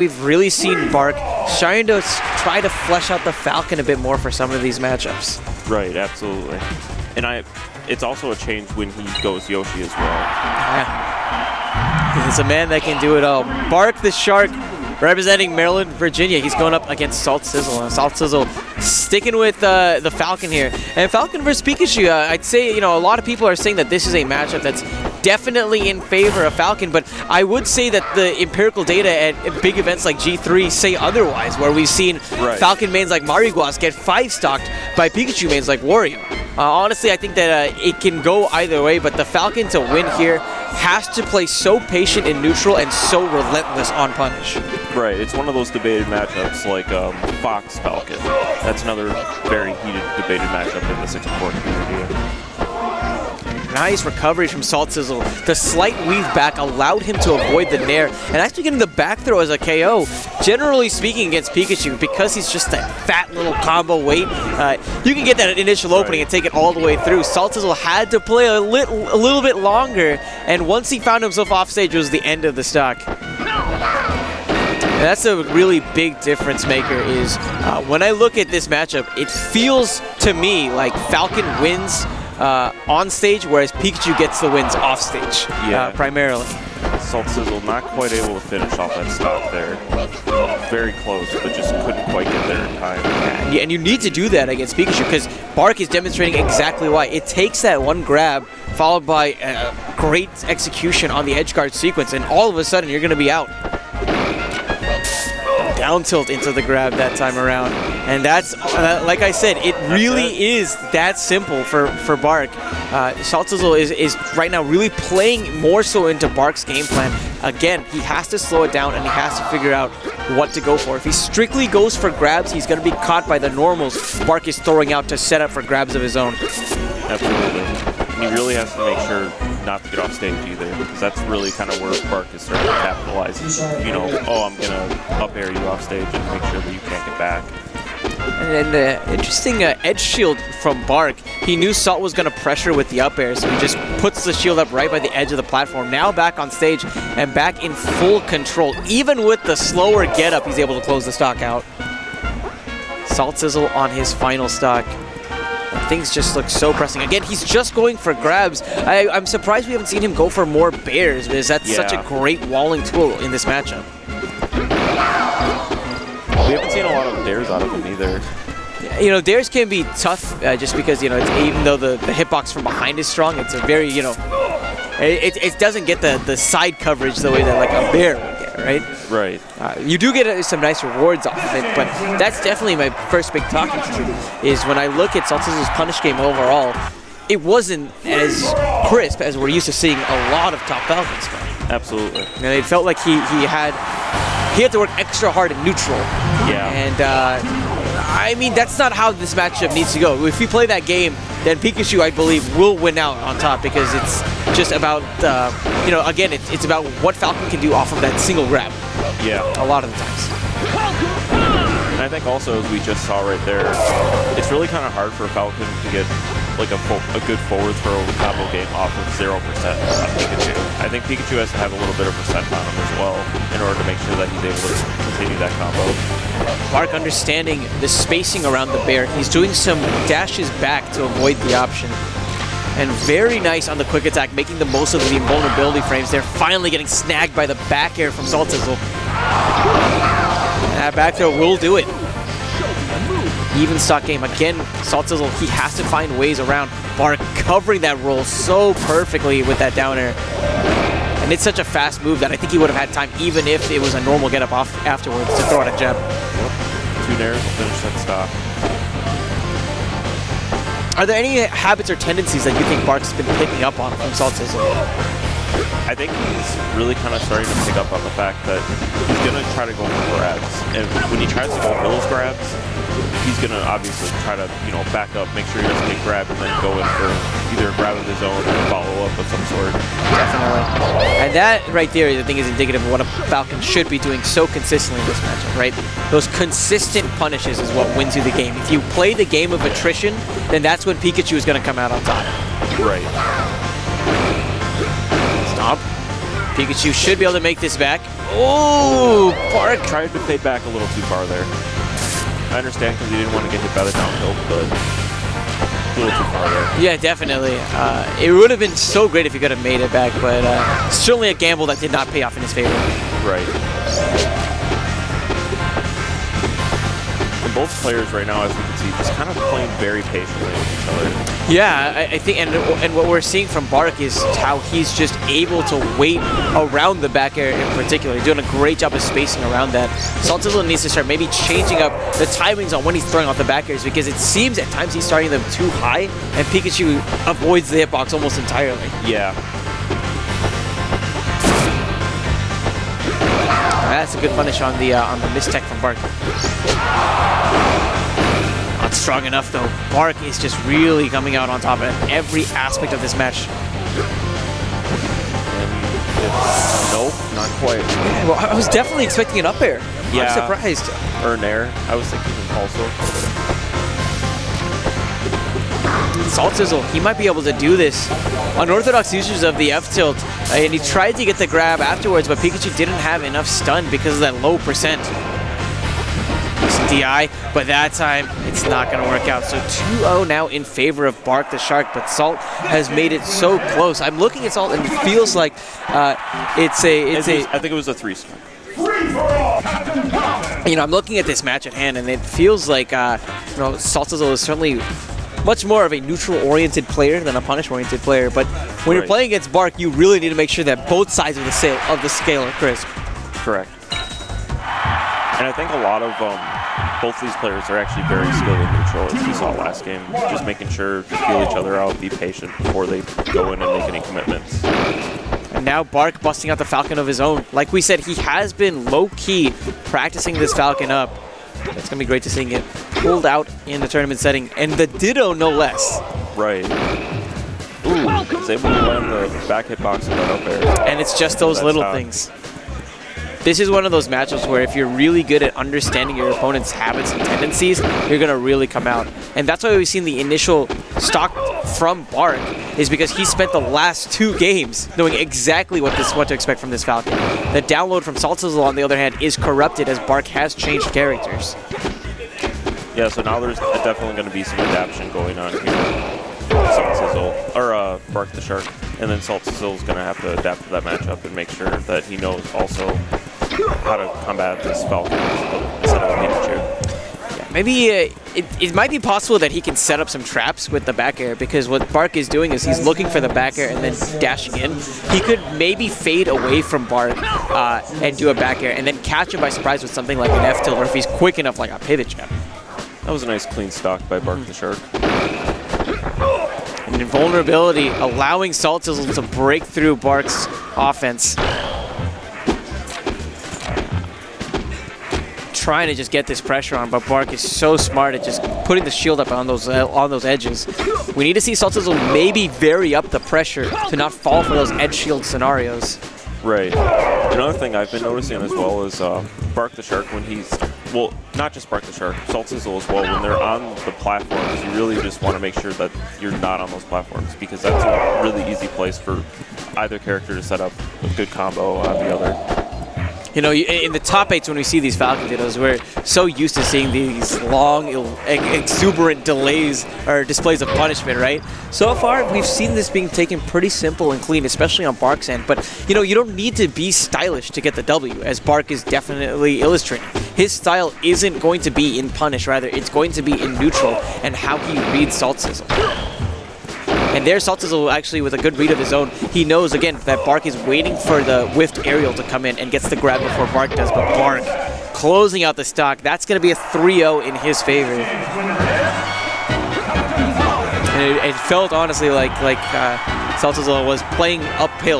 We've really seen Bark trying to try to flesh out the Falcon a bit more for some of these matchups. Right, absolutely. And it's also a change when he goes Yoshi as well. Yeah. He's a man that can do it all. Bark the Shark, representing Maryland, Virginia. He's going up against SaltSizzle. And SaltSizzle sticking with the Falcon here. And Falcon versus Pikachu, I'd say, a lot of people are saying that this is a matchup that's definitely in favor of Falcon, but I would say that the empirical data at big events like G3 say otherwise, where we've seen Falcon mains like Mariguas get 5-stocked by Pikachu mains like Wario. Honestly, I think that it can go either way, but the Falcon to win here has to play so patient in neutral and so relentless on punish. Right, it's one of those debated matchups like Fox Falcon. That's another very heated debated matchup in the 64 community. Nice recovery from SaltSizzle. The slight weave back allowed him to avoid the nair and actually getting the back throw as a KO. Generally speaking against Pikachu, because he's just that fat little combo weight, you can get that initial opening and take it all the way through. SaltSizzle had to play a little bit longer, and once he found himself off stage, it was the end of the stock. And that's a really big difference maker is when I look at this matchup, it feels to me like Falcon wins on stage, whereas Pikachu gets the wins off stage, primarily. SaltSizzle not quite able to finish off that stock there. Very close, but just couldn't quite get there in time. Yeah, and you need to do that against Pikachu because Bark is demonstrating exactly why. It takes that one grab followed by a great execution on the edge guard sequence, and all of a sudden you're going to be out. Down tilt into the grab that time around, and that's like I said, it really is that simple for Bark. SaltSizzle is right now really playing more so into Bark's game plan. Again, he has to slow it down and he has to figure out what to go for. If he strictly goes for grabs, he's going to be caught by the normals Bark is throwing out to set up for grabs of his own. Absolutely. And he really has to make sure not to get off stage either, because that's really kind of where Bark is starting to capitalize. Oh, I'm going to up air you off stage and make sure that you can't get back. And then interesting edge shield from Bark. He knew Salt was going to pressure with the up air, so he just puts the shield up right by the edge of the platform. Now back on stage and back in full control. Even with the slower get up, he's able to close the stock out. SaltSizzle on his final stock. Things just look so pressing. Again, he's just going for grabs. I'm surprised we haven't seen him go for more bears, because that's such a great walling tool in this matchup. We haven't seen a lot of dares out of him either. Dares can be tough just because, even though the hitbox from behind is strong, it's a very, it doesn't get the side coverage the way that like a bear would get, right? Right. You do get some nice rewards off of it, but that's definitely my first big talking to is when I look at SaltSizzle's punish game overall, it wasn't as crisp as we're used to seeing a lot of top Falcons. Absolutely. It felt like he had to work extra hard in neutral. Yeah. And I mean, that's not how this matchup needs to go. If we play that game, then Pikachu, I believe, will win out on top because it's just about, again, it's about what Falcon can do off of that single grab. Yeah. A lot of the times. And I think also, as we just saw right there, it's really kind of hard for Falcon to get like a good forward throw combo game off of 0% on Pikachu. I think Pikachu has to have a little bit of percent on him as well in order to make sure that he's able to continue that combo. Bark understanding the spacing around the bear. He's doing some dashes back to avoid the option. And very nice on the quick attack, making the most of the invulnerability frames. They're finally getting snagged by the back air from SaltSizzle. That back throw will do it. Even stock game. Again, SaltSizzle, he has to find ways around. Bark covering that roll so perfectly with that down air. And it's such a fast move that I think he would have had time even if it was a normal get up off afterwards to throw out a gem. Yep. 2 nairs will finish that stock. Are there any habits or tendencies that you think Bark's been picking up on from SaltSizzle? I think he's really kind of starting to pick up on the fact that he's going to try to go for grabs. And when he tries to go for those grabs, he's going to obviously try to, back up, make sure he doesn't get grabbed, and then go in for either a grab of his own or a follow-up of some sort. Definitely. And that right there, I think, is indicative of what a Falcon should be doing so consistently in this matchup, right? Those consistent punishes is what wins you the game. If you play the game of attrition, then that's when Pikachu is going to come out on top. Right. Stop. Pikachu should be able to make this back. Oh, Bark tried to fade back a little too far there. I understand because he didn't want to get hit by the downhill, but a little too far there. Yeah, definitely. It would have been so great if he could have made it back, but certainly a gamble that did not pay off in his favor. Right. And both players right now, as we can see, just kind of playing very patiently with each other. Yeah, I think, and what we're seeing from Bark is how he's just able to wait around the back air in particular. He's doing a great job of spacing around that. SaltSizzle needs to start maybe changing up the timings on when he's throwing off the back airs, because it seems at times he's starting them too high, and Pikachu avoids the hitbox almost entirely. Yeah. That's a good punish on the mistech from Bark. Not strong enough though. Bark is just really coming out on top of every aspect of this match. Nope, not quite. Yeah, well, I was definitely expecting an up air. Yeah. I'm surprised. Or an air. I was thinking also. SaltSizzle, he might be able to do this. Unorthodox users of the F tilt, and he tried to get the grab afterwards, but Pikachu didn't have enough stun because of that low percent. DI, but that time it's not going to work out. So 2-0 now in favor of Bark the Shark, but Salt has made it so close. I'm looking at Salt and it feels like I think it was a 3-star. You know, I'm looking at this match at hand, and it feels like SaltSizzle is certainly much more of a neutral-oriented player than a punish-oriented player. But when you're playing against Bark, you really need to make sure that both sides of the scale are crisp. Correct. And I think a lot of both these players are actually very skilled in neutral, as we saw last game. Just making sure to feel each other out, be patient before they go in and make any commitments. And now Bark busting out the Falcon of his own. Like we said, he has been low-key practicing this Falcon up. It's going to be great to see him get pulled out in the tournament setting. And the Ditto, no less. Right. Ooh, he's able to land the back hitbox and that up air. And it's just those little things. This is one of those matchups where if you're really good at understanding your opponent's habits and tendencies, you're going to really come out. And that's why we've seen the initial stock from Bark, is because he spent the last 2 games knowing exactly what to expect from this Falcon. The download from SaltSizzle, on the other hand, is corrupted as Bark has changed characters. Yeah, so now there's definitely going to be some adaptation going on here. SaltSizzle, or Bark the Shark, and then SaltSizzle is going to have to adapt to that matchup and make sure that he knows also how to combat this Falcon instead of Pikachu. Yeah, maybe it might be possible that he can set up some traps with the back air, because what Bark is doing is he's looking for the back air and then dashing in. He could maybe fade away from Bark and do a back air and then catch him by surprise with something like an F tilt, or if he's quick enough, like a pivot jab. That was a nice clean stock by Bark the Shark. And invulnerability, allowing SaltSizzle to break through Bark's offense. Trying to just get this pressure on, but Bark is so smart at just putting the shield up on those edges. We need to see SaltSizzle maybe vary up the pressure to not fall for those edge shield scenarios. Right. Another thing I've been noticing as well is Bark the Shark, when he's, well, not just Bark the Shark, SaltSizzle as well, when they're on the platforms, you really just want to make sure that you're not on those platforms, because that's a really easy place for either character to set up a good combo on the other. You know, in the top 8s, when we see these Falcon Dittos, we're so used to seeing these long, exuberant delays or displays of punishment, right? So far, we've seen this being taken pretty simple and clean, especially on Bark's end. But, you know, you don't need to be stylish to get the W, as Bark is definitely illustrating. His style isn't going to be in punish, rather, it's going to be in neutral and how he reads SaltSizzle. And there's SaltSizzle actually with a good read of his own. He knows, again, that Bark is waiting for the whiffed aerial to come in and gets the grab before Bark does. But Bark closing out the stock. That's going to be a 3-0 in his favor. And it felt, honestly, like SaltSizzle was playing uphill.